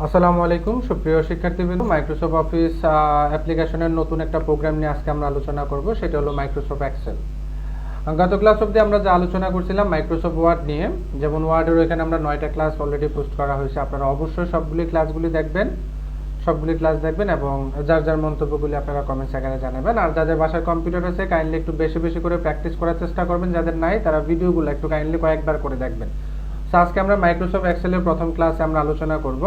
আসসালামু আলাইকুম সুপ্রিয় শিক্ষার্থীবৃন্দ, মাইক্রোসফট অফিস অ্যাপ্লিকেশনের নতুন একটা প্রোগ্রাম নিয়ে আজকে আমরা আলোচনা করব, সেটা হলো মাইক্রোসফট এক্সেল। গত ক্লাস অবধি আমরা যা আলোচনা করছিলাম মাইক্রোসফট ওয়ার্ড নিয়ে, যেমন ওয়ার্ডের এখানে আমরা 9টা ক্লাস অলরেডি পোস্ট করা হয়েছে। আপনারা অবশ্যই সবগুলি ক্লাসগুলি দেখবেন, এবং যার যার মন্তব্যগুলি আপনারা কমেন্টস আকারে জানাবেন। আর যাদের বাসায় কম্পিউটার আছে কাইন্ডলি একটু বেশি বেশি করে প্র্যাকটিস করার চেষ্টা করবেন, যাদের নাই তারা ভিডিওগুলো একটু কাইন্ডলি কয়েকবার করে দেখবেন। তো আজকে আমরা মাইক্রোসফট এক্সেলের প্রথম ক্লাসে আমরা আলোচনা করব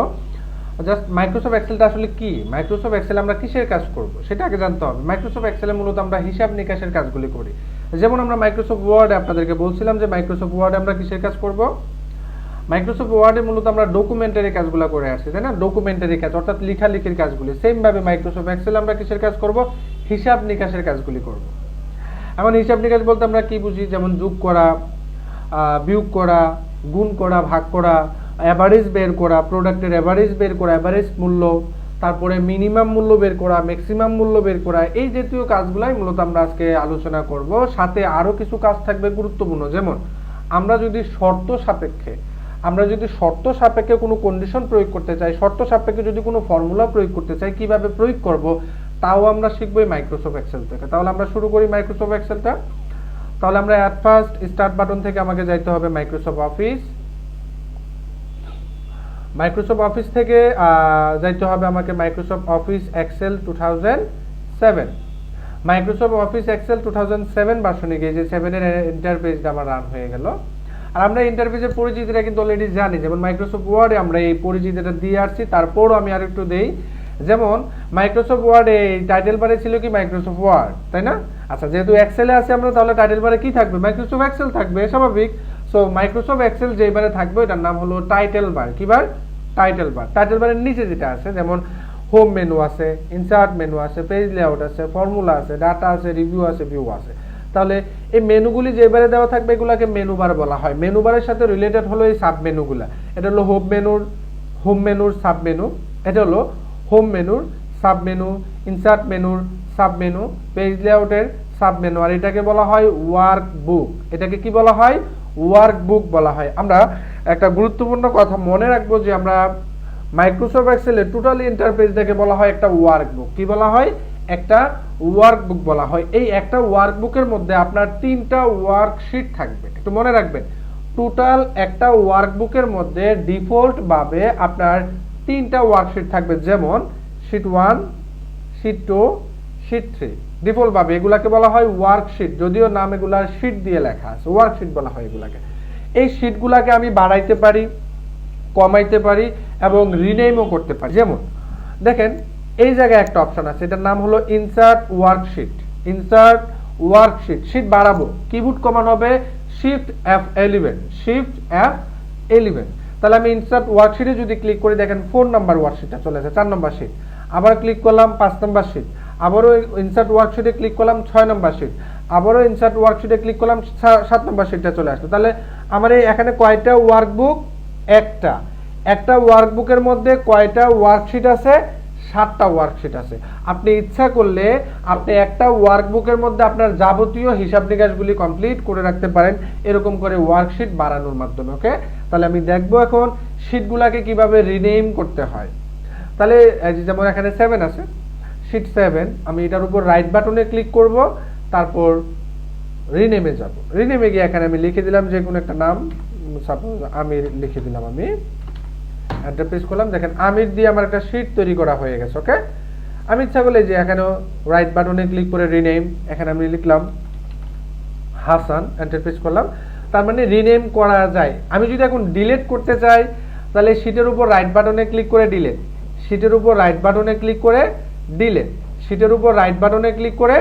জাস্ট মাইক্রোসফট এক্সেলটা আসলে কি, মাইক্রোসফট এক্সেল আমরা কিসের কাজ করব সেটা আগে জানতে হবে। মাইক্রোসফট এক্সেলে মূলত আমরা হিসাব নিকাশের কাজগুলি করি। যেমন আমরা মাইক্রোসফট ওয়ার্ডে আপনাদেরকে বলছিলাম যে মাইক্রোসফট ওয়ার্ডে আমরা কিসের কাজ করব। মাইক্রোসফট ওয়ার্ডে মূলত আমরা ডকুমেন্টারি কাজগুলো করে আসছি, তাই না? ডকুমেন্টারি কাজ অর্থাৎ লেখালেখির কাজগুলি। সেম ভাবে মাইক্রোসফট এক্সেলে আমরা কিসের কাজ করব, হিসাব নিকাশের কাজগুলি করব। এখন হিসাব নিকাশ বলতে আমরা কি বুঝি, যেমন যোগ করা, বিয়োগ করা, গুণ করা, ভাগ করা, অ্যাভারেজ বের করা, প্রোডাক্টের অ্যাভারেজ বের করা, অ্যাভারেজ মূল্য, তারপরে মিনিমাম মূল্য বের করা, ম্যাক্সিমাম মূল্য বের করা, এই জাতীয় কাজগুলাই মূলত আমরা আজকে আলোচনা করব। সাথে আরও কিছু কাজ থাকবে গুরুত্বপূর্ণ, যেমন আমরা যদি শর্ত সাপেক্ষে কোনো কন্ডিশন প্রয়োগ করতে চাই, শর্ত সাপেক্ষে যদি কোনো ফর্মুলা প্রয়োগ করতে চাই, কিভাবে প্রয়োগ করব তাও আমরা শিখবো মাইক্রোসফট এক্সেল থেকে। তাহলে আমরা শুরু করি মাইক্রোসফট এক্সেলটা। তাহলে আমরা অ্যাট ফার্স্ট স্টার্ট বাটন থেকে আমাকে যাইতে হবে মাইক্রোসফট অফিস। মাইক্রোসফট অফিস থেকে যাইতে হবে আমাকে Microsoft Office Excel 2007। Microsoft Office Excel 2007 ভার্সনে গিয়ে যে 7 এর ইন্টারফেসটা আমার রান হয়ে গেল। আর আমরা ইন্টারফেসের পরিচিতিটা কিন্তু অলরেডি জানি, যেমন মাইক্রোসফট ওয়ার্ডে আমরা এই পরিচিতিটা দিয়ে আসছি। তারপরও আমি আর একটু দেই, যেমন মাইক্রোসফট ওয়ার্ডে টাইটেল বারে ছিল কি মাইক্রোসফট ওয়ার্ড, তাই না? আচ্ছা, যেহেতু এক্সেলে আছে আমরা, তাহলে টাইটেল বারে কি থাকবে, মাইক্রোসফট এক্সেল থাকবে, স্বাভাবিক। সো মাইক্রোসফট এক্সেল যে বারে থাকবে এটার নাম হলো টাইটেল বার। কি বার? Title bar. টাইটেল বারের নিচে যেটা আছে, যেমন হোম মেনু আছে, ইনসার্ট মেনু আছে, পেজ লেআউট আছে, ফর্মুলা আছে, ডাটা আছে, রিভিউ আছে, ভিউ আছে। তাহলে এই মেনুগুলি যে বারে দেওয়া থাকবে এগুলাকে মেনু বার বলা হয়। মেনু বারের সাথে রিলেটেড হলো এই সাব মেনুগুলা। এটা হলো হোম মেনুর সাব মেনু, এটা হলো হোম মেনুর সাব মেনু, ইনসার্ট মেনুর সাব মেনু, পেজ লেআউটের সাব মেনু। আর এটাকে বলা হয় ওয়ার্ক বুক। এটাকে কি বলা হয়? ওয়ার্ক বুক বলা হয়। আমরা একটা গুরুত্বপূর্ণ কথা মনে রাখবো যে আমরা মাইক্রোসফট এক্সেলের টোটাল ইন্টারফেসটাকে বলা হয় একটা ওয়ার্ক বুক। কি বলা হয়? একটা ওয়ার্ক বুক বলা হয়। এই একটা ওয়ার্ক বুকের মধ্যে আপনার 3টা ওয়ার্কশিট থাকবে, একটু মনে রাখবেন। টোটাল একটা ওয়ার্ক বুকের মধ্যে ডিফল্ট ভাবে আপনার 3টা ওয়ার্কশিট থাকবে, যেমন শিট 1, শিট 2, শিট 3। ডিফল্ট ভাবে এগুলাকে বলা হয় ওয়ার্কশিট, যদিও নাম এগুলার শিট দিয়ে লেখা আছে, ওয়ার্কশিট বলা হয় এগুলাকে। এই শিটগুলাকে আমি বাড়াইতে পারি, কমাইতে পারি এবং রিনেমও করতে পারি। যেমন দেখেন এই জায়গায় একটা অপশন আছে, এটার নাম হলো insert worksheet. Insert worksheet, sheet বাড়াবো, কিবোর্ড কমান্ড হবে শিফট F11, শিফট F11। তাহলে আমি ইনসার্ট ওয়ার্কশিটে যদি ক্লিক করি, দেখেন 4 নাম্বার ওয়ার্কশিটটা চলে আসে, 4 নাম্বার শিট। আবার ক্লিক করলাম 5 নাম্বার শিট, আবারও ইনসার্ট ওয়ার্কশিটে ক্লিক করলাম 6 নাম্বার শিট, আবারও ইনসার্ট ওয়ার্কশিটে ক্লিক করলাম 7 নাম্বার শিটটা চলে আসলো। তাহলে আমার এই এখানে কয়টা ওয়ার্কবুক? একটা ওয়ার্কবুকের মধ্যে কয়টা ওয়ার্কশিট আছে? 7টা ওয়ার্কশিট আছে। আপনি ইচ্ছা করলে আপনি একটা ওয়ার্কবুকের মধ্যে আপনার যাবতীয় হিসাব নিকাশগুলি কমপ্লিট করে রাখতে পারেন, এরকম করে ওয়ার্কশিট বাড়ানোর মাধ্যমে। ওকে, তাহলে আমি দেখবো এখন শিটগুলাকে কিভাবে রিনেম করতে হয়। তাহলে যেমন এখানে 7 আছে, শিট 7, আমি এটার উপর রাইট বাটনে ক্লিক করব, তারপর রিনেমে যাব। রিনেমে গিয়ে এখানে আমি লিখে দিলাম যে কোনো একটা নাম, সাপোজ আমির লিখে দিলাম। আমি এন্টার প্রেস করলাম, দেখেন আমির দিয়ে আমার একটা শিট তৈরি করা হয়ে গেছে। ওকে, আমি ইচ্ছা করলে যে এখানেও রাইট বাটনে ক্লিক করে রিনেম, এখানে আমি লিখলাম হাসান, এন্টার প্রেস করলাম। তার মানে রিনেম করা যায়। আমি যদি এখন ডিলিট করতে চাই, তাহলে শিটের উপর রাইট বাটনে ক্লিক করে ডিলিট, শিটের উপর রাইট বাটনে ক্লিক করে ডিলিট, শিটের উপর রাইট বাটনে ক্লিক করে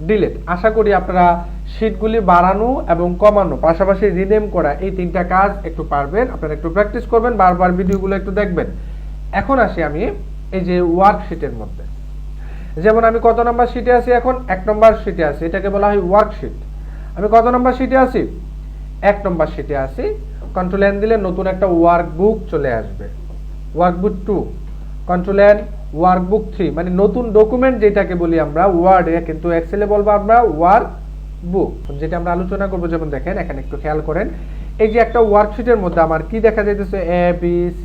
ডিলিট। আশা করি আপনারা শিটগুলি বাড়ানো এবং কমানো, পাশাপাশি রিনেম করা, এই 3টা কাজ একটু পারবেন। আপনারা একটু প্র্যাকটিস করবেন, বারবার ভিডিওগুলো একটু দেখবেন। এখন আসি আমি এই যে ওয়ার্কশিটের মধ্যে, যেমন আমি কত নাম্বার শিটে আছি? এখন 1 নম্বর শিটে আছি, এটাকে বলা হয় ওয়ার্কশিট। আমি কত নম্বর শিটে আছি? 1 নম্বর শিটে আছি। কন্ট্রোল এন দিলে নতুন একটা ওয়ার্কবুক চলে আসবে, ওয়ার্কবুক 2। কন্ট্রোল এন, ওয়ার্কবুক 3, মানে নতুন ডকুমেন্ট যেটাকে বলি আমরা ওয়ার্ডে, কিন্তু এক্সেলে বলবো আমরা ওয়ার্কবুক, যেটা আমরা আলোচনা করবো। যেমন দেখেন এখানে একটু খেয়াল করেন, এই যে একটা ওয়ার্কশিটের মধ্যে আমার কি দেখা যাইতেছে? A B C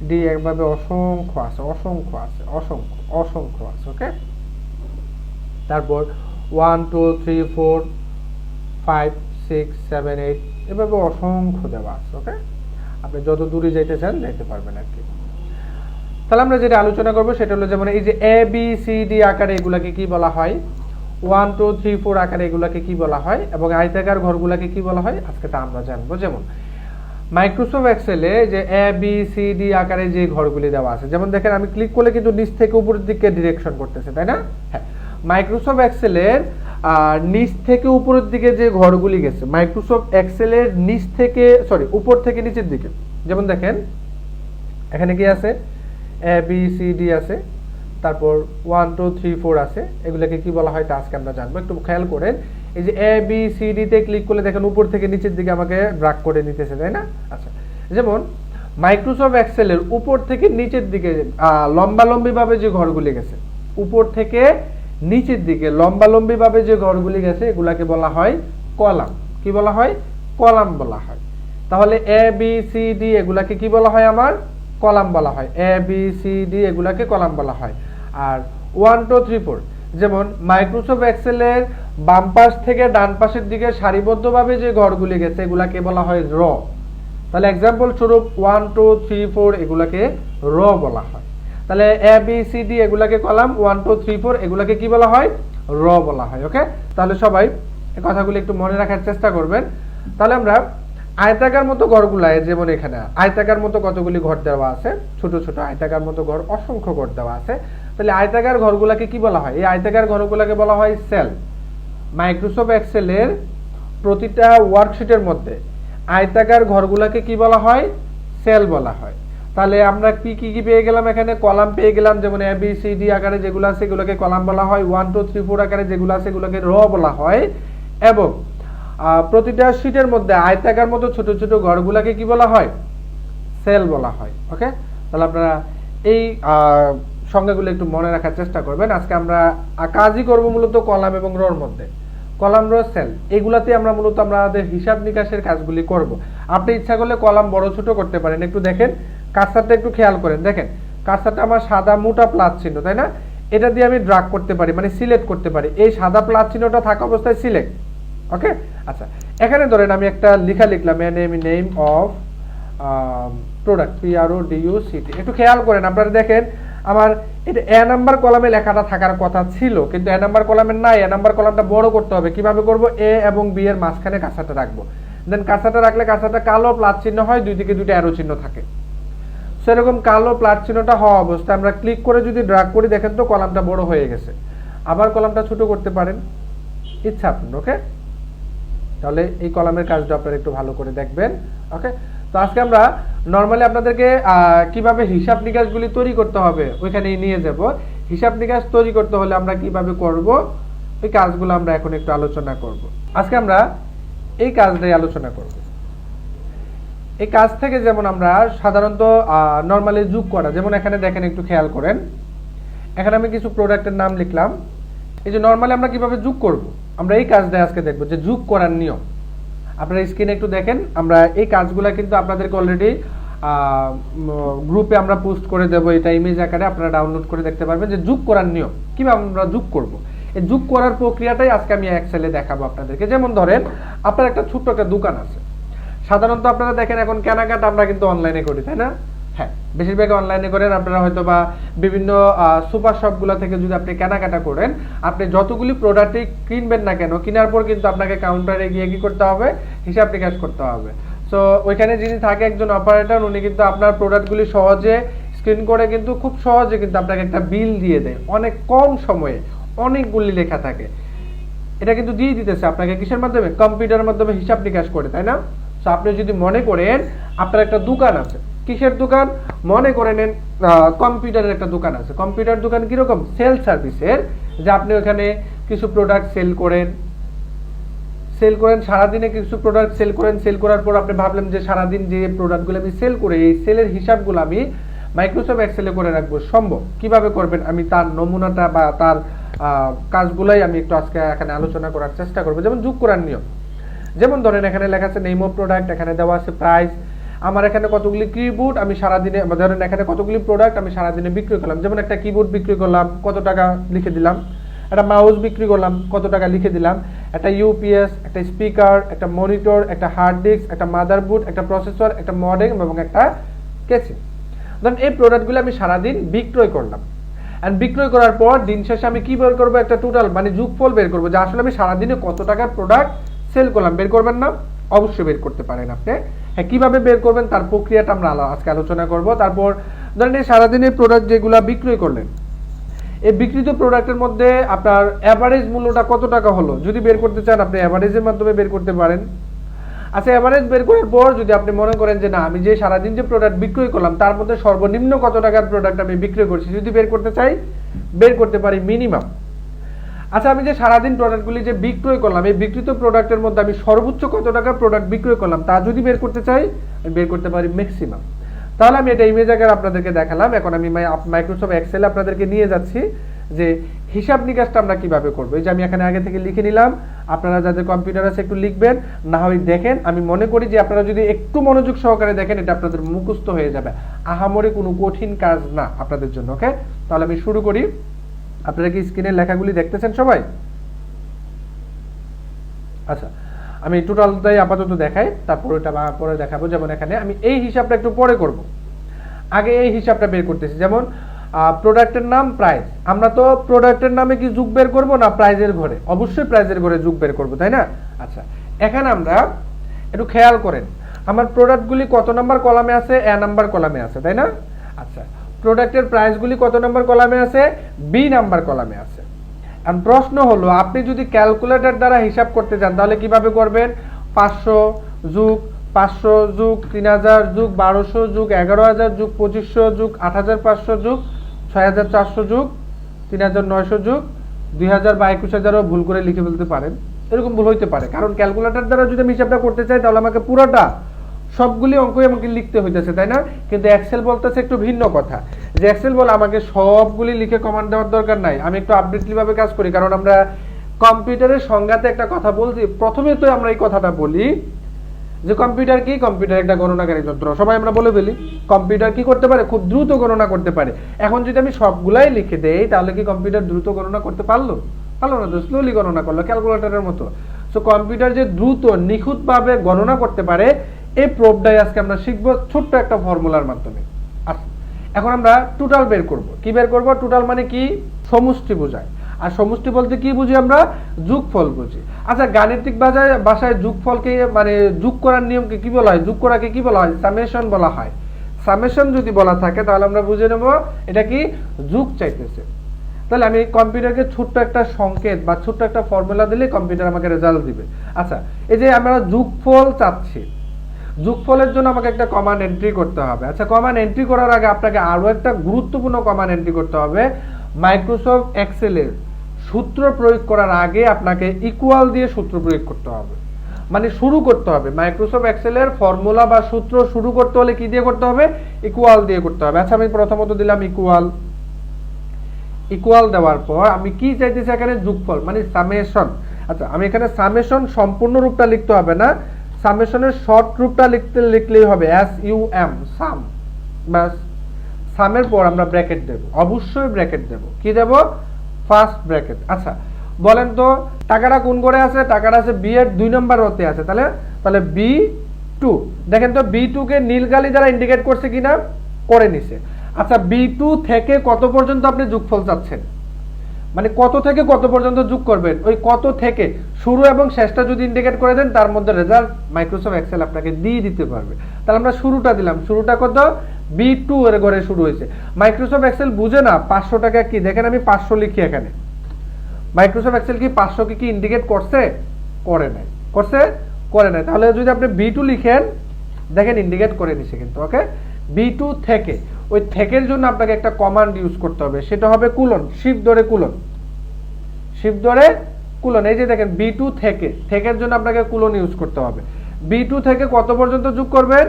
ডি এভাবে অসংখ্য আছে, অসংখ্য আছে, অসংখ্য অসংখ্য আছে। ওকে, তারপর 1 2 3 4 5 6 7 8 এভাবে অসংখ্য দেওয়া আছে। ওকে, আপনি যত দূরে যাইতে চান যাইতে পারবেন আর কি। তাহলে আমরা যেটা আলোচনা করবো সেটা হলো যেমন এই যে এ বি সি ডি আকারে এগুলাকে কি বলা হয়, 1 2 3 4 আকারে এগুলাকে কি বলা হয়, এবং আয়তাকার ঘরগুলাকে কি বলা হয়, আজকে তা আমরা জানবো। যেমন মাইক্রোসফট এক্সেলে যে এ বি সি ডি আকারে যে ঘরগুলি দেওয়া আছে, যেমন দেখেন আমি ক্লিক করলে কিন্তু নিচ থেকে উপরের দিকে ডিরেকশন করতেছে, তাই না? হ্যাঁ, মাইক্রোসফট এক্সেলের নিচ থেকে উপরের দিকে যে ঘরগুলি গেছে, মাইক্রোসফট এক্সেলের নিচ থেকে উপর থেকে নিচের দিকে, যেমন দেখেন এখানে কি আছে, এ বি সি ডি আছে, তারপর 1 2 3 4 আছে, এগুলোকে কি বলা হয় তা আজকে আমরা জানবো। একটু খেয়াল করেন, এই যে এ বি সি ডি তে ক্লিক করলে দেখেন উপর থেকে নিচের দিকে আমাকে ড্রাগ করে নিতেছে, তাই না? আচ্ছা, যেমন মাইক্রোসফট এক্সেলের উপর থেকে নিচের দিকে লম্বালম্বি ভাবে যে ঘরগুলি গেছে, উপর থেকে নিচের দিকে লম্বালম্বি ভাবে যে ঘরগুলি গেছে এগুলাকে বলা হয় কলাম। কি বলা হয়? কলাম বলা হয়। তাহলে এ বি সি ডি এগুলাকে কি বলা হয়, আমার কলাম বলা হয়। এ বি সি ডি এগুলাকে কলাম বলা হয়। আর 1 2 3 4 যেমন মাইক্রোসফট এক্সেলের বাম পাশ থেকে ডান পাশের দিকে সারিবদ্ধভাবে যে ঘরগুলি গেছে এগুলাকে বলা হয় র। তাহলে एग्जांपल স্বরূপ 1 2 3 4 এগুলাকে র বলা হয়। তাহলে এ বি সি ডি এগুলাকে কলাম, 1 2 3 4 এগুলাকে কি বলা হয়, র বলা হয়। ওকে, তাহলে সবাই এই কথাগুলো একটু মনে রাখার চেষ্টা করবেন। তাহলে আমরা আয়তাকার মতো ঘরগুলায়, যেমন এখানে আয়তাকার মতো কতগুলি ঘর দেওয়া আছে, ছোট ছোট আয়তাকার মতো ঘর, অসংখ্য ঘর দেওয়া আছে। তাহলে আয়তাকার ঘরগুলাকে কি বলা হয়? এই আয়তাকার ঘরগুলাকে বলা হয় সেল। মাইক্রোসফট এক্সেলের প্রতিটা ওয়ার্কশিটের মধ্যে আয়তাকার ঘরগুলাকে কি বলা হয়? সেল বলা হয়। তাহলে আমরা কি কি পেয়ে গেলাম, এখানে কলাম পেয়ে গেলাম, যেমন এ বি সি ডি আকারে যেগুলো আছে এগুলোকে কলাম বলা হয়, 1 2 3 4 আকারে যেগুলো আছে এগুলোকে র বলা হয়, এবং প্রতিটা শীটের মধ্যে আয়তাকার মতো ছোট ছোট ঘরগুলাকে কি বলা হয়? সেল বলা হয়। ওকে, তাহলে আপনারা এই সংজ্ঞাগুলো একটু মনে রাখার চেষ্টা করবেন। আজকে আমরা কাজই করব মূলত কলাম এবং রর মধ্যে, কলাম র সেল এগুলাতে আমরা মূলত আমাদের হিসাব নিকাশের কাজগুলি করব। আপনি ইচ্ছা করলে কলাম বড় ছোট করতে পারেন। একটু দেখেন কার্সারটা, একটু খেয়াল করেন, দেখেন কার্সারটা আমার সাদা মোটা প্লাস চিহ্ন, তাই না? এটা দিয়ে আমি ড্রাগ করতে পারি, মানে সিলেক্ট করতে পারি। এই সাদা প্লাস চিহ্নটা থাকা অবস্থায় সিলেক্ট। ওকে, আচ্ছা, এখানে ধরেন আমি একটা লেখা লিখলাম, নেম অফ প্রোডাক্ট, PRODUCT। একটু খেয়াল করেন, আপনারা দেখেন আমার এটা এ নাম্বার কলামে লেখাটা থাকার কথা ছিল, কিন্তু এ নাম্বার কলামে নাই। এ নাম্বার কলামটা বড় করতে হবে। কিভাবে করব? এ এবং বি এর মাঝখানে কার্সারটা রাখবো। দেন কার্সারটা রাখলে কার্সারটা কালো প্লাস চিহ্ন হয়, দুই দিকে দুইটা অ্যারো চিহ্ন থাকে। সেরকম কালো প্লাস চিহ্নটা হওয়া অবস্থায় আমরা ক্লিক করে যদি ড্র্যাগ করি, দেখেন তো কলামটা বড় হয়ে গেছে। আবার কলামটা ছোট করতে পারেন, ইচ্ছা আপনার। ওকে, তাহলে এই কলামের কাজটা আপনারা একটু ভালো করে দেখবেন। ওকে, তো আজকে আমরা নরমালি আপনাদেরকে কিভাবে হিসাব নিকাশগুলি তৈরি করতে হবে ওইখানেই নিয়ে যাব। হিসাব নিকাশ তৈরি করতে হলে আমরা কিভাবে করব ওই কাজগুলো আমরা এখন একটু আলোচনা করব। আজকে আমরা এই কাজটাই আলোচনা করব। এই কাজ থেকে যেমন আমরা সাধারণত নরমালি যোগ করা, যেমন এখানে দেখেন একটু খেয়াল করেন, এখানে আমি কিছু প্রোডাক্টের নাম লিখলাম। এই যে নরমালি আমরা কিভাবে যোগ করব, আমরা এই কাজটাই আজকে দেখব, যে যোগ করার নিয়ম। আপনারা স্ক্রিনে একটু দেখেন, আমরা এই কাজগুলো কিন্তু আপনাদেরকে অলরেডি গ্রুপে আমরা পোস্ট করে দেবো, এটা ইমেজ আকারে আপনারা ডাউনলোড করে দেখতে পারবেন, যে যোগ করার নিয়ম কিভাবে আমরা যোগ করব। এই যোগ করার প্রক্রিয়াটাই আজকে আমি এক্সেলে দেখাবো আপনাদেরকে। যেমন ধরেন আপনার একটা ছোট্ট একটা দোকান আছে, সাধারণত আপনারা দেখেন এখন কেনাকাটা আমরা কিন্তু অনলাইনে করি, তাই না? হ্যাঁ, বেশিরভাগ অনলাইনে করেন। আপনারা হয়তো বা বিভিন্ন সুপার শপগুলো থেকে যদি আপনি কেনাকাটা করেন, আপনি যতগুলি প্রোডাক্টই কিনবেন না কেন, কেনার পর কিন্তু আপনাকে কাউন্টারে গিয়ে কি করতে হবে? হিসাব নিকাশ করতে হবে। সো ওইখানে যিনি থাকে একজন অপারেটর, উনি কিন্তু আপনার প্রোডাক্টগুলি সহজে স্ক্রিন করে কিন্তু খুব সহজে কিন্তু আপনাকে একটা বিল দিয়ে দেয়, অনেক কম সময়ে, অনেকগুলি লেখা থাকে। এটা কিন্তু দিয়ে দিতেছে আপনাকে কিসের মাধ্যমে? কম্পিউটারের মাধ্যমে হিসাব নিকাশ করে, তাই না? সো আপনি যদি মনে করেন আপনার একটা দোকান আছে, কিসের দোকান? মনে করে নেন কম্পিউটারের একটা দোকান আছে। কম্পিউটার দোকান কিরকম? সেল সার্ভিসের, যে আপনি ওখানে কিছু প্রোডাক্ট সেল করেন, সারাদিনে কিছু প্রোডাক্ট সেল করার পর আপনি ভাবলেন যে সারাদিন যে প্রোডাক্টগুলো আমি সেল করে, এই সেলের হিসাবগুলো আমি মাইক্রোসফট এক্সেলে করে রাখবো। সম্ভব। কিভাবে করবেন আমি তার নমুনাটা বা তার কাজগুলাই আমি একটু আজকে এখানে আলোচনা করার চেষ্টা করবো। যেমন যোগ করার নিয়ম, যেমন ধরেন এখানে লেখা আছে নেম অফ প্রোডাক্ট, এখানে দেওয়া আছে প্রাইস, আমার এখানে কতগুলি কিবোর্ড আমি সারাদিনে, ধরেন এখানে কতগুলি প্রোডাক্ট আমি সারাদিনে বিক্রি করলাম, যেমন একটা কিবোর্ড বিক্রি করলাম কত টাকা লিখে দিলাম, একটা মাউস বিক্রি করলাম কত টাকা লিখে দিলাম, একটা ইউপিএস, একটা স্পিকার, একটা মনিটর, একটা হার্ড ডিস্ক, একটা মাদারবোর্ড, একটা প্রসেসর, একটা মডেম এবং একটা কেসিং। ধরেন এই প্রোডাক্টগুলো আমি সারাদিন বিক্রয় করলাম, এন্ড বিক্রয় করার পর দিন শেষে আমি কি বের করবো, একটা টোটাল মানে যোগফল বের করবো যে আসলে আমি সারাদিনে কত টাকার প্রোডাক্ট সেল করলাম। বের করবেন না? অবশ্যই বের করতে পারেন আপনি। হ্যাঁ, কিভাবে বের করবেন তার প্রক্রিয়াটা আমরা আজকে আলোচনা করব। তারপর ধরেন এই সারাদিনের প্রোডাক্ট যেগুলো বিক্রয় করলেন, এই বিক্রিত প্রোডাক্টের মধ্যে আপনার অ্যাভারেজ মূল্যটা কত টাকা হলো যদি বের করতে চান, আপনি অ্যাভারেজের মাধ্যমে বের করতে পারেন। আচ্ছা, অ্যাভারেজ বের করার পর যদি আপনি মনে করেন যে না আমি যে সারাদিন যে প্রোডাক্ট বিক্রয় করলাম তার মধ্যে সর্বনিম্ন কত টাকার প্রোডাক্ট আমি বিক্রয় করছি যদি বের করতে চাই, বের করতে পারি মিনিমাম। আচ্ছা, আমি যে সারাদিন প্রোডাক্টগুলি যে বিক্রয় করলাম এই বিক্রিত প্রোডাক্টের মধ্যে আমি সর্বোচ্চ কত টাকার প্রোডাক্ট বিক্রয় করলাম তা যদি বের করতে চাই, আমি বের করতে পারি ম্যাক্সিমাম। তাহলে আমি এটা ইমেজ আকারে আপনাদেরকে দেখালাম। এখন আমি মাইক্রোসফট এক্সেলে আপনাদেরকে নিয়ে যাচ্ছি যে হিসাব নিকাশটা আমরা কিভাবে করবো। এই যে আমি এখানে আগে থেকে লিখে নিলাম, আপনারা যাদের কম্পিউটার আছে একটু লিখবেন, না হয় দেখেন। আমি মনে করি যে আপনারা যদি একটু মনোযোগ সহকারে দেখেন এটা আপনাদের মুখস্থ হয়ে যাবে, আহামরি কোনো কঠিন কাজ না আপনাদের জন্য। ওকে, তাহলে আমি শুরু করি। আপনারা কি স্ক্রিনের লেখাগুলি দেখতেছেন সবাই? আচ্ছা, আমি টোটালটাই আপাতত দেখাই, তারপর এটা পরে দেখাবো। যেমন এখানে আমি এই হিসাবটা একটু পরে করব, আগে এই হিসাবটা বের করতেছি। যেমন প্রোডাক্টের নাম, প্রাইস। আমরা তো প্রোডাক্টের নামে কি যোগ বের করব না প্রাইজের ঘরে? অবশ্যই প্রাইজের ঘরে যোগ বের করব, তাই না? আচ্ছা, এখানে আমরা একটু খেয়াল করেন আমার প্রোডাক্টগুলি কত নাম্বার কলামে আছে? এ নাম্বার কলামে আছে, তাই না? আচ্ছা, প্রোডাক্টের প্রাইসগুলি কত নাম্বার কলামে আছে? বি নাম্বার কলামে আছে। আর প্রশ্ন হলো আপনি যদি ক্যালকুলেটর দ্বারা হিসাব করতে চান তাহলে কিভাবে করবেন? 500 যোগ 500 যোগ 3000 যোগ 1200 যোগ 11000 যোগ 2500 যোগ 8500 যোগ 6400 যোগ 3900 যোগ 2000 বা 21000ও ভুল করে লিখে ফেলতে পারেন। এরকম ভুল হইতে পারে, কারণ ক্যালকুলেটর দ্বারা যদি আমি হিসাবটা করতে চাই তাহলে আমাকে পুরোটা সবগুলি অঙ্কই আমাকে লিখতে হইতেছে, তাই না? কিন্তু এক্সেল বলতেছে একটু ভিন্ন কথা, যে এক্সেল বলে আমাকে সবগুলি লিখে কমান্ড দেওয়ার দরকার নাই, আমি একটু আপডেটলি ভাবে কাজ করি। কারণ আমরা কম্পিউটারের সংজ্ঞাতে একটা কথা বলছি, প্রথমে তো আমরা এই কথাটা বলি যে কম্পিউটার কি? কম্পিউটার একটা গণনাকারী যন্ত্র। সবাই আমরা বলে ফেলি কম্পিউটার কি করতে পারে? খুব দ্রুত গণনা করতে পারে। এখন যদি আমি সবগুলাই লিখে দেই তাহলে কি কম্পিউটার দ্রুত গণনা করতে পারলো? পারলো না, তো স্লোলি গণনা করলো, ক্যালকুলেটরের মতো। সো কম্পিউটার যে দ্রুত নিখুঁতভাবে গণনা করতে পারে এই প্রোবটাই আজকে আমরা শিখবো ছোট্ট একটা ফর্মুলার মাধ্যমে। আচ্ছা, এখন আমরা টোটাল বের করব। কি বের করব? টোটাল মানে কি? সমষ্টি বোঝায়। আর সমষ্টি বলতে কি বুঝি আমরা? যোগফল বুঝি। আচ্ছা, গাণিতিক ভাষায় যোগফলকে মানে যোগ করার নিয়মকে কি বলা হয়? যোগ করাকে কি বলা হয়? সামেশন বলা হয়। সামেশন যদি বলা থাকে তাহলে আমরা বুঝে নেব এটা কি? যোগ চাইতেছে। তাহলে আমি কম্পিউটারকে ছোট্ট একটা সংকেত বা ছোট্ট একটা ফর্মুলা দিলে কম্পিউটার আমাকে রেজাল্ট দিবে। আচ্ছা, এই যে আমরা যোগফল চাচ্ছি, যোগফলের জন্য আমাকে একটা কমান্ড এন্ট্রি করতে হবে। আচ্ছা, কমান্ড এন্ট্রি করার আগে আপনাকে আরো একটা গুরুত্বপূর্ণ কমান্ড এন্ট্রি করতে হবে। মাইক্রোসফট এক্সেলের সূত্র প্রয়োগ করার আগে আপনাকে ইকুয়াল দিয়ে সূত্র প্রয়োগ করতে হবে, মানে শুরু করতে হবে। মাইক্রোসফট এক্সেলের ফর্মুলা বা সূত্র শুরু করতে হলে কি দিয়ে করতে হবে? ইকুয়াল দিয়ে করতে হবে। আচ্ছা, আমি প্রথমত দিলাম ইকুয়াল। ইকুয়াল দেওয়ার পর আমি কি চাইতেছি এখানে? যোগফল মানে সামেশন। আচ্ছা, আমি এখানে সামেশন সম্পূর্ণ রূপটা লিখতে হবে না, সামেশনের শর্ট রূপটা লিখলেই হবে, SUM, সাম। বাস, সামের পর আমরা ব্র্যাকেট দেব, অবশ্যই ব্র্যাকেট দেব। কি দেব? First bracket. আচ্ছা, বলেন তো টাকাটা কোন করে আছে? টাকাটা আছে বি এর 2 নম্বর রতে আছে, তাহলে B2। দেখেন তো B2 কে নীল কালি দ্বারা ইন্ডিকেট করছে কিনা? করে নিছে। আচ্ছা, B2 থেকে কত পর্যন্ত আপনি যোগফল চাচ্ছেন? মানে কত থেকে কত পর্যন্ত যোগ করবেন? ওই কত থেকে শুরু এবং শেষটা যদি ইন্ডিকেট করে দেন তার মধ্যে রেজাল্ট মাইক্রোসফট এক্সেল আপনাকে দিয়ে দিতে পারবে। তাহলে আমরা শুরুটা দিলাম, শুরুটা কত? B2 এর ঘরে শুরু হয়েছে। মাইক্রোসফট এক্সেল বুঝে না 500 টাকা কি? দেখেন আমি 500 লিখি এখানে। মাইক্রোসফট এক্সেল কি 500 কে কি ইন্ডিকেট করছে? করে নাই। করছে? করে নাই। তাহলে যদি আপনি B2 লিখেন, দেখেন ইন্ডিকেট করে নিছে কিন্তু। ওকে, B2 থেকে, ওই থেকের জন্য আপনাকে একটা কমান্ড ইউজ করতে হবে, সেটা হবে কুলন। শিফট ধরে কুলন, শিফট ধরে কুলন। এই যে দেখেন B2 থেকে, থেকের জন্য আপনাকে কুলন ইউজ করতে হবে। B2 থেকে কত পর্যন্ত যোগ করবেন?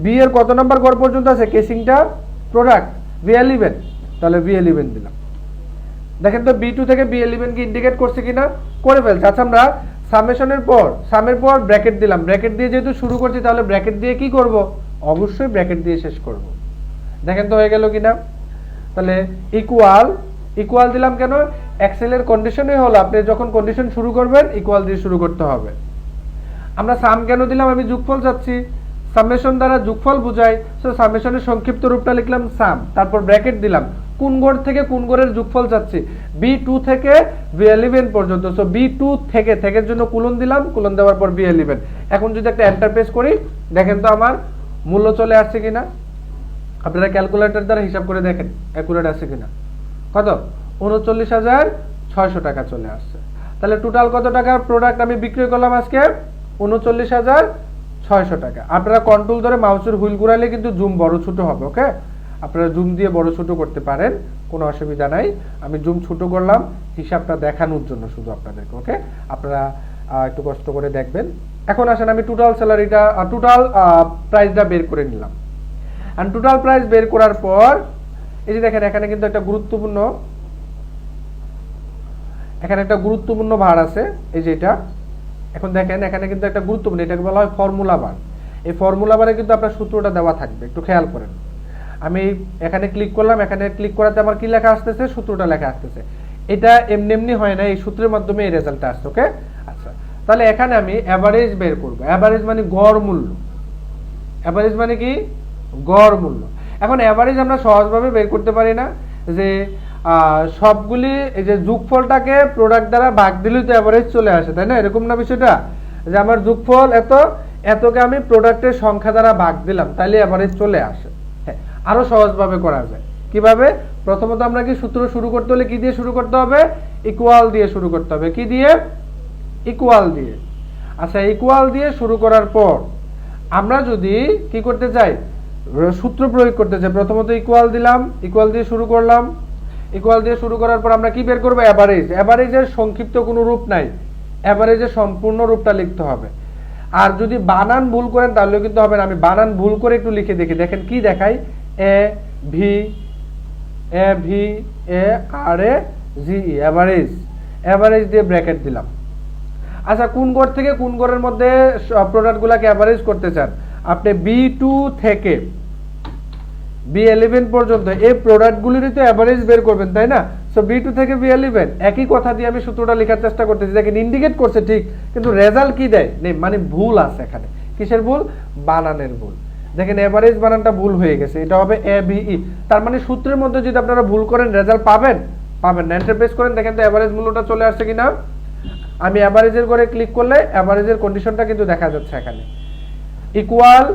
বি এর কত নাম্বার ঘর পর্যন্ত আছে? কেসিংটা প্রোডাক্ট B11, তাহলে B11 দিলাম। দেখেন তো B2 থেকে B11 কি ইন্ডিকেট করছে কিনা? করে ফেলছে। আচ্ছা, আমরা সামের পর ব্র্যাকেট দিলাম। ব্র্যাকেট দিয়ে যেহেতু শুরু করছি তাহলে ব্র্যাকেট দিয়ে কি করব? অবশ্যই ব্র্যাকেট দিয়ে শেষ করব। দেখেন তো হয়ে গেল কিনা। তাহলে ইকুয়াল ইকুয়াল দিলাম কেন, এক্সেলের কন্ডিশনই হলো আপনি যখন কন্ডিশন শুরু করবেন ইকুয়াল দিয়ে শুরু করতে হবে। আমরা সাম কেন দিলাম, আমি যোগফল চাচ্ছি, সামেশন দ্বারা যোগফল বোঝাই, সো সামেশনের সংক্ষিপ্ত রূপটা লিখলাম সাম, তারপর ব্র্যাকেট দিলাম, কোন গড় থেকে কোন গড়ের যোগফল চাচ্ছি, B2 থেকে B11 পর্যন্ত, সো B2 থেকে থেকের জন্য কুলন দিলাম, কুলন দেওয়ার পর B11। এখন যদি একটা এন্টার প্রেস করি দেখেন তো আমার মূল্য চলে আসছে কিনা, আপনারা ক্যালকুলেটর দ্বারা হিসাব করে দেখেন অ্যাকুরেট আছে কিনা। কত, 39,600 টাকা চলে আসছে। তাহলে টোটাল কত টাকার প্রোডাক্ট আমি বিক্রি করলাম আজকে, 39,600 টাকা। আপনারা কন্ট্রোল ধরে মাউসের হুইল ঘুরাইলে কিন্তু জুম বড় ছোট হবে, ওকে। আপনারা জুম দিয়ে বড় ছোট করতে পারেন, কোনো অসুবিধা নাই। আমি জুম ছোট করলাম হিসাবটা দেখানোর জন্য শুধু আপনাদেরকে, ওকে। আপনারা একটু কষ্ট করে দেখবেন। এখন আসেন আমি টোটাল স্যালারিটা টোটাল প্রাইসটা বের করে নিলাম। আর টোটাল প্রাইস বের করার পর এই যে দেখেন এখানে কিন্তু একটা গুরুত্বপূর্ণ ভার আছে, এই যে এটা। এখন দেখেন এখানে কিন্তু একটা গুরুত্বপূর্ণ, এটাকে বলা হয় ফর্মুলা বার। এই ফর্মুলা বারে কিন্তু আপনার সূত্রটা দেওয়া থাকবে, একটু খেয়াল করেন। আমি এখানে ক্লিক করলাম, এখানে ক্লিক করাতে আমার কি লেখা আসতেছে, সূত্রটা লেখা আসতেছে। এটা এমনি এমনি হয় না, এই সূত্রের মাধ্যমে এই রেজাল্টটা আসছে, ওকে। আচ্ছা, তাহলে এখানে আমি অ্যাভারেজ বের করব। অ্যাভারেজ মানে গড় মূল্য। অ্যাভারেজ মানে কি, গড় মূল্য। এখন অ্যাভারেজ আমরা সহজভাবে বের করতে পারি না, যে সবগুলি এই যে যোগফলটাকে প্রোডাক্ট দ্বারা ভাগ দিলেই তো অ্যাভারেজ চলে আসে, তাই না? এরকম না বিষয়টা, যে আমার যোগফল এতকে আমি প্রোডাক্টের সংখ্যা দ্বারা ভাগ দিলাম, তাহলে অ্যাভারেজ চলে আসে। হ্যাঁ, আরো সহজভাবে করা যায়। কিভাবে? প্রথমত আমরা কি সূত্র শুরু করতে হলে কি দিয়ে শুরু করতে হবে, ইকুয়াল দিয়ে শুরু করতে হবে। কি দিয়ে? ইকুয়াল দিয়ে। আচ্ছা, ইকুয়াল দিয়ে শুরু করার পর আমরা যদি কি করতে চাই, সূত্র প্রয়োগ করতে চাই, প্রথমত ইকুয়াল দিলাম, ইকুয়াল দিয়ে শুরু করলাম। ইকুয়াল দিয়ে শুরু করার পর আমরা কি বের করবো, অ্যাভারেজ। অ্যাভারেজের সংক্ষিপ্ত কোনো রূপ নাই, অ্যাভারেজের সম্পূর্ণ রূপটা লিখতে হবে। আর যদি বানান ভুল করেন তাহলে কিন্তু হবে না। আমি বানান ভুল করে একটু লিখে দেখি, দেখেন কি দেখাই, AVE অ্যাভারেজ। অ্যাভারেজ দিয়ে ব্র্যাকেট দিলাম। আচ্ছা, কোন গড় থেকে কোন গড়ের মধ্যে প্রোডাক্টগুলোকে অ্যাভারেজ করতে চান, আপনি B2 থেকে B11 পর্যন্ত এই প্রোডাক্টগুলিরই তো অ্যাভারেজ বের করবেন, তাই না? সো B2 থেকে B11 একই কথা দিয়ে আমি সূত্রটা লেখার চেষ্টা করতেছি। দেখেন ইন্ডিকেট করছে ঠিক, কিন্তু রেজাল্ট কি দেয়, নেই, মানে ভুল আছে এখানে। কিসের ভুল? বানানের ভুল। দেখেন এভারেজ বানানটা ভুল হয়ে গেছে, এটা হবে AVE। তার মানে সূত্রের মধ্যে যদি আপনারা ভুল করেন রেজাল্ট পাবেন না। এন্টার প্রেস করেন, দেখেন তো এভারেজ মূল্যটা চলে আসছে কিনা। আমি অ্যাভারেজের করে ক্লিক করলে অ্যাভারেজের কন্ডিশনটা কিন্তু দেখা যাচ্ছে এখানে, ইকুয়াল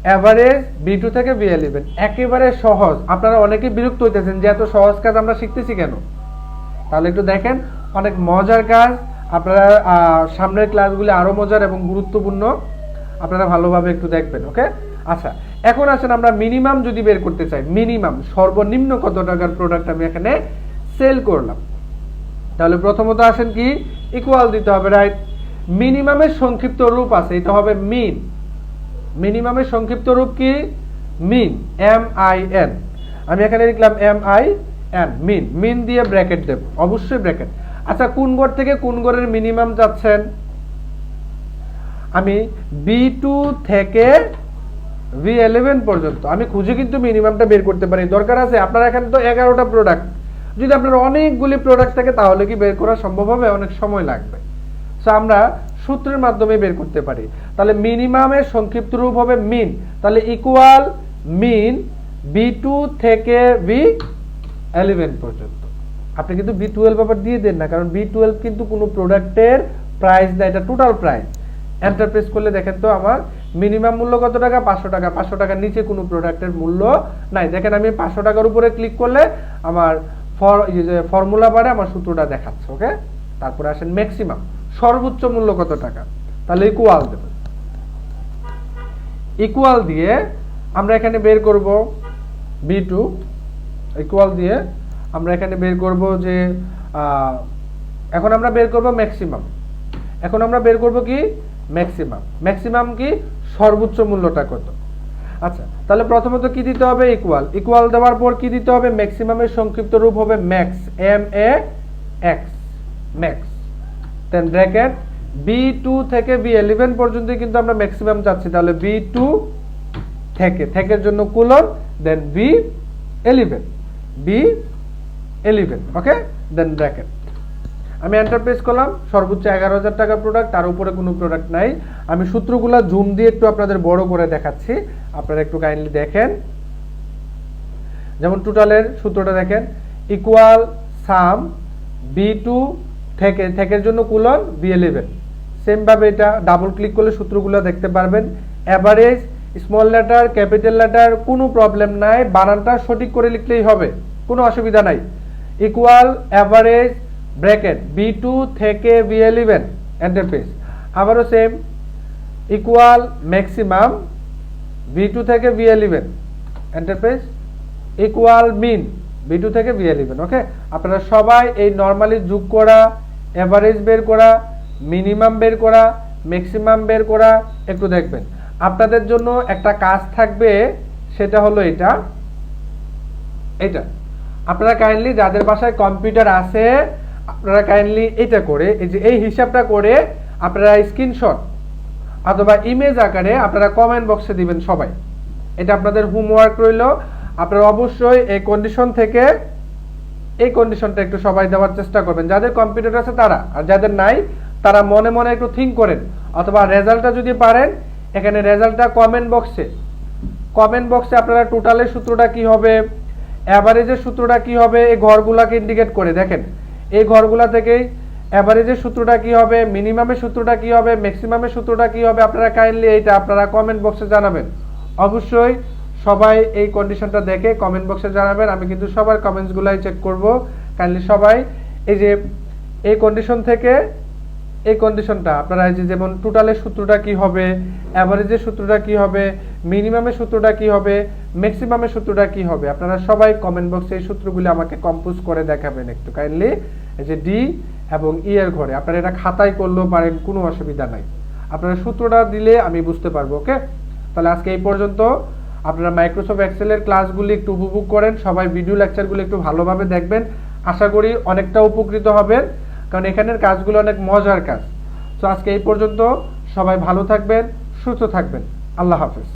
অ্যাভারেজ B2 থেকে B11। একেবারে সহজ। আপনারা অনেকেই বিরক্ত হইতেছেন যে এত সহজ কাজ আমরা শিখতেছি কেন। তাহলে একটু দেখেন, অনেক মজার কাজ। আপনারা সামনের ক্লাসগুলি আরো মজার এবং গুরুত্বপূর্ণ, আপনারা ভালোভাবে একটু দেখবেন, ওকে। আচ্ছা, এখন আসেন আমরা মিনিমাম যদি বের করতে চাই, মিনিমাম সর্বনিম্ন কত টাকার প্রোডাক্ট আমি এখানে সেল করলাম, তাহলে প্রথমত আসেন কি, ইকুয়াল দিতে হবে, রাইট। মিনিমামের সংক্ষিপ্ত রূপ আছে, এটা হবে মিন। মিনিমামের সংক্ষিপ্ত রূপ কি, মিন, MIN। আমি এখানে লিখলাম MIN, মিন। মিন দিয়ে ব্র্যাকেট দেব, অবশ্যই ব্র্যাকেট। আচ্ছা, কোন গড় থেকে কোন গড়ের মিনিমাম যাচ্ছেন, আমি B2 থেকে B11 পর্যন্ত আমি খুঁজে কিন্তু মিনিমামটা বের করতে পারি। দরকার আছে আপনার এখানে তো 11টা প্রোডাক্ট, যদি আপনার অনেকগুলি প্রোডাক্ট থাকে তাহলে কি বের করা সম্ভব হবে, অনেক সময় লাগবে। সো আমরা সূত্রের মাধ্যমে বের করতে পারি। তাহলে মিনিমামের সংক্ষিপ্ত রূপ হবে মিন। তাহলে ইকুয়াল মিন B2 থেকে B11 পর্যন্ত। আপনি কিন্তু B12 আবার দিয়ে দেন না, কারণ B12 কিন্তু কোনো প্রোডাক্টের প্রাইস না, এটা টোটাল প্রাইস। এন্টার প্রেস করলে দেখেন তো আমার মিনিমাম মূল্য কত টাকা, 500 টাকা। 500 টাকার নিচে কোনো প্রোডাক্টের মূল্য নাই। দেখেন আমি 500 টাকার উপরে ক্লিক করলে আমার ফর্মুলা বারে আমার সূত্রটা দেখাচ্ছে, ওকে। তারপরে আসেন ম্যাক্সিমাম, সর্বোচ্চ মূল্য কত টাকা, তাহলে ইকুয়াল দেব। ইকুয়াল দিয়ে আমরা এখানে বের করব B2, ইকুয়াল দিয়ে আমরা এখানে বের করব যে এখন আমরা বের করব ম্যাক্সিমাম। এখন আমরা বের করব কি, ম্যাক্সিমাম। ম্যাক্সিমাম কি, সর্বোচ্চ মূল্যটা কত। আচ্ছা, তাহলে প্রথমত কি দিতে হবে, ইকুয়াল। ইকুয়াল দেওয়ার পর কি দিতে হবে, ম্যাক্সিমামের সংক্ষিপ্ত রূপ হবে ম্যাক্স, MAX, ম্যাক্স। দেন ব্র্যাকেট B2 থেকে B11 পর্যন্ত কিন্তু আমরা ম্যাক্সিমাম চাচ্ছি, তাহলে B2 থেকের জন্য কোলন, দেন B11, B11, ওকে, দেন ব্র্যাকেট। আমি এন্টার প্রেস করলাম, সর্বোচ্চ 11,000 টাকা প্রোডাক্ট, তার উপরে কোনো প্রোডাক্ট নাই। আমি সূত্রগুলো জুম দিয়ে একটু আপনাদের বড় করে দেখাচ্ছি, আপনারা একটু কাইন্ডলি দেখেন। যেমন টোটালের সূত্রটা দেখেন, ইকুয়াল সাম B2 থেকের জন্য কোলন B11। সেম ভাবে এটা ডাবল ক্লিক করলে সূত্রগুলো দেখতে পারবেন। Average small letter capital letter কোনো প্রবলেম নাই, বানানটা সঠিক করে লিখলেই হবে, কোনো অসুবিধা নাই। ইকুয়াল এভারেজ ব্র্যাকেট B2 থেকে B11 এন্টার প্রেস। আবারও সেম ইকুয়াল ম্যাক্সিমাম B2 থেকে B11 এন্টার প্রেস। ইকুয়াল মিন B2 থেকে B11, ওকে। আপনারা সবাই এই নরমালি যোগ করা, এভারেজ বের করা, মিনিমাম বের করা, ম্যাক্সিমাম বের করা একটু দেখবেন। আপনাদের জন্য একটা কাজ থাকবে, সেটা হলো এটা আপনারা কাইন্ডলি যাদের বাসায় কম্পিউটার আছে, আপনারা কাইন্ডলি এটা করে এই হিসাবটা করে আপনারা স্ক্রিনশট অথবা ইমেজ আকারে আপনারা কমেন্ট বক্সে দিবেন সবাই। এটা আপনাদের হোমওয়ার্ক রইল। আপনারা অবশ্যই এই কন্ডিশন থেকে এই কন্ডিশনটা একটু সবাই দেওয়ার চেষ্টা করবেন, যাদের কম্পিউটার আছে তারা, আর যাদের নাই তারা মনে মনে একটু থিঙ্ক করেন, অথবা রেজাল্টটা যদি পারেন এখানে রেজাল্টটা কমেন্ট বক্সে আপনারা টোটালের সূত্রটা কি হবে, অ্যাভারেজের সূত্রটা কি হবে, এই ঘরগুলাকে ইন্ডিকেট করে দেখেন। এই ঘরগুলা থেকেই অ্যাভারেজের সূত্রটা কি হবে, মিনিমামের সূত্রটা কি হবে, ম্যাক্সিমামের সূত্রটা কি হবে, আপনারা কাইন্ডলি এইটা আপনারা কমেন্ট বক্সে জানাবেন। অবশ্যই সবাই এই কন্ডিশনটা দেখে কমেন্ট বক্সে জানাবেন। আমি কিন্তু সবার কমেন্টসগুলাই চেক করব। কাইন্ডলি সবাই এই যে এই কন্ডিশন থেকে এই কন্ডিশনটা আপনারা এই যে যেমন টোটালের সূত্রটা কি হবে, অ্যাভারেজের সূত্রটা কি হবে, মিনিমামের সূত্রটা কি হবে, ম্যাক্সিমামের সূত্রটা কি হবে, আপনারা সবাই কমেন্ট বক্সে এই সূত্রগুলি আমাকে কম্পোজ করে দেখাবেন একটু কাইন্ডলি। এই যে ডি এবং ই এর ঘরে আপনারা এটা খাতায় করলেও পারেন, কোনো অসুবিধা নাই। আপনারা সূত্রটা দিলে আমি বুঝতে পারবো, ওকে। তাহলে আজকে এই পর্যন্ত। আপনারা মাইক্রোসফট এক্সেলের ক্লাসগুলি একটু উপভোগ করেন, সবাই ভিডিও লেকচারগুলি একটু ভালোভাবে দেখবেন, আশা করি অনেকটা উপকৃত হবেন, কারণ এখানের কাজগুলো অনেক মজার কাজ। তো আজকে এই পর্যন্ত, সবাই ভালো থাকবেন, সুস্থ থাকবেন, আল্লাহ হাফেজ।